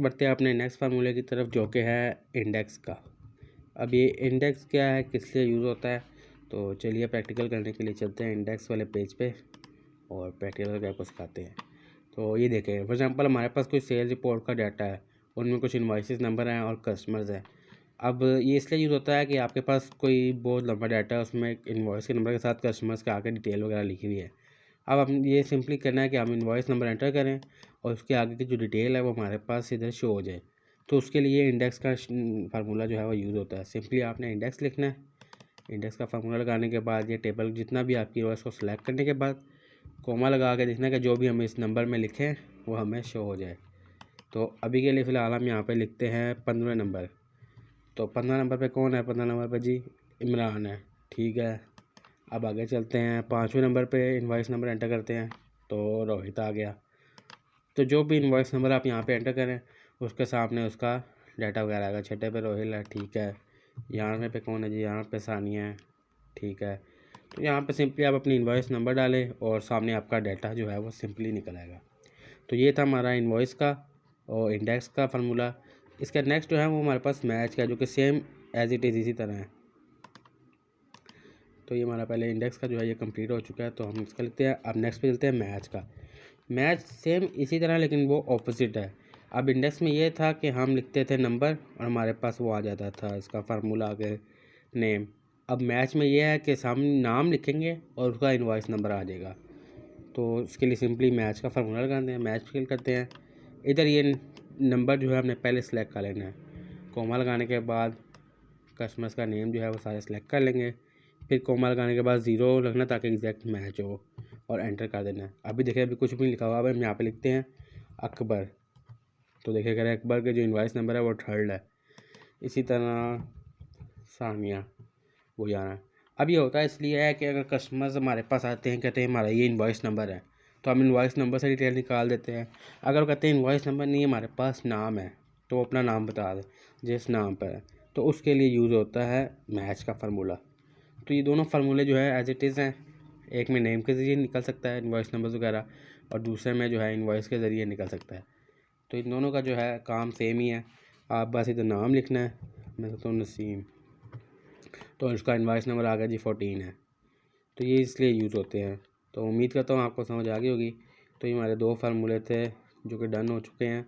Next बढ़ते हैं अपने नेक्स्ट फार्मूले की तरफ, जो कि है इंडेक्स का। अब ये इंडेक्स क्या है, किस लिए यूज़ होता है, तो चलिए प्रैक्टिकल करने के लिए चलते हैं इंडेक्स वाले पेज पे और प्रैक्टिकल करके आपको सिखाते हैं। तो ये देखें, फॉर एग्जांपल हमारे पास कोई सेल रिपोर्ट का डाटा है, उनमें कुछ इन्वाइसेस नंबर हैं और कस्टमर्स हैं। अब ये इसलिए यूज़ होता है कि आपके पास कोई बहुत लंबा डाटा है, उसमें इन्वॉइस के नंबर के साथ कस्टमर्स के आगे डिटेल वगैरह लिखी हुई है। अब हम ये सिंपली करना है कि हम इन्वॉइस नंबर एंटर करें और उसके आगे की जो डिटेल है वो हमारे पास इधर शो हो जाए। तो उसके लिए इंडेक्स का फार्मूला जो है वो यूज़ होता है। सिंपली आपने इंडेक्स लिखना है, इंडेक्स का फार्मूला लगाने के बाद ये टेबल जितना भी आपकी रो है उसको सिलेक्ट करने के बाद कोमा लगा के देखना कि जो भी हम इस नंबर में लिखें वो हमें शो हो जाए। तो अभी के लिए फ़िलहाल हम यहाँ पे लिखते हैं 15 नंबर। तो 15 नंबर पे कौन है, 15 नंबर पे जी इमरान है, ठीक है। अब आगे चलते हैं, 5वें नंबर पे इनवॉइस नंबर एंटर करते हैं तो रोहित आ गया। तो जो भी इनवॉइस नंबर आप यहाँ पे एंटर करें उसके सामने उसका डाटा वगैरह आएगा। छठे पे रोहित है, ठीक है। 11वें पे कौन है जी, यहाँ पे सानिया है, ठीक है। तो यहाँ पे सिंपली आप अपनी इनवॉइस नंबर डालें और सामने आपका डाटा जो है वो सिंपली निकल आएगा। तो ये था हमारा इनवॉइस का और इंडेक्स का फार्मूला। इसका नेक्स्ट जो है वो हमारे पास मैच का, जो कि सेम एज इट इज़ इसी तरह है। तो ये हमारा पहले इंडेक्स का जो है ये कंप्लीट हो चुका है, तो हम इसका लिखते हैं। अब नेक्स्ट पे चलते हैं मैच का। मैच सेम इसी तरह लेकिन वो ऑपोजिट है। अब इंडेक्स में ये था कि हम लिखते थे नंबर और हमारे पास वो आ जाता था इसका फार्मूला आगे नेम। अब मैच में ये है कि सामने नाम लिखेंगे और उसका इनवॉइस नंबर आ जाएगा। तो इसके लिए सिंपली मैच का फार्मूला लगाते हैं, मैच फिल करते हैं। इधर ये नंबर जो है हमने पहले सेलेक्ट कर लेना है, कोमा लगाने के बाद कस्टमर्स का नेम जो है वो सारे सेलेक्ट कर लेंगे, फिर कोमा लगाने के बाद 0 रखना ताकि एग्जैक्ट मैच हो और एंटर कर देना है। अभी देखिए अभी कुछ भी नहीं लिखा हुआ, अब हम यहाँ पे लिखते हैं अकबर। तो देखिए अगर अकबर के जो इनवॉइस नंबर है वो 3rd है। इसी तरह सानिया वो 11। अब ये होता है इसलिए है कि अगर कस्टमर्स हमारे पास आते हैं, कहते हैं हमारा ये इनवॉइस नंबर है, तो हम इनवॉइस नंबर से डिटेल निकाल देते हैं। अगर वो कहते हैं इनवॉइस नंबर नहीं है, हमारे पास नाम है, तो वो अपना नाम बता दें जिस नाम पर है, तो उसके लिए यूज़ होता है मैच का फार्मूला। तो ये दोनों फार्मूले जो है एज इट इज़ हैं। एक में नेम के ज़रिए निकल सकता है इनवॉइस नंबर वगैरह, और दूसरे में जो है इनवॉइस के ज़रिए निकल सकता है। तो इन दोनों का जो है काम सेम ही है। आप बस इधर नाम लिखना है, मैं कहता हूँ नसीम, तो इसका इनवॉइस नंबर आ गया जी 14 है। तो ये इसलिए यूज़ होते हैं। तो उम्मीद करता हूँ आपको समझ आ गई होगी। तो ये हमारे 2 फार्मूले थे जो कि डन हो चुके हैं।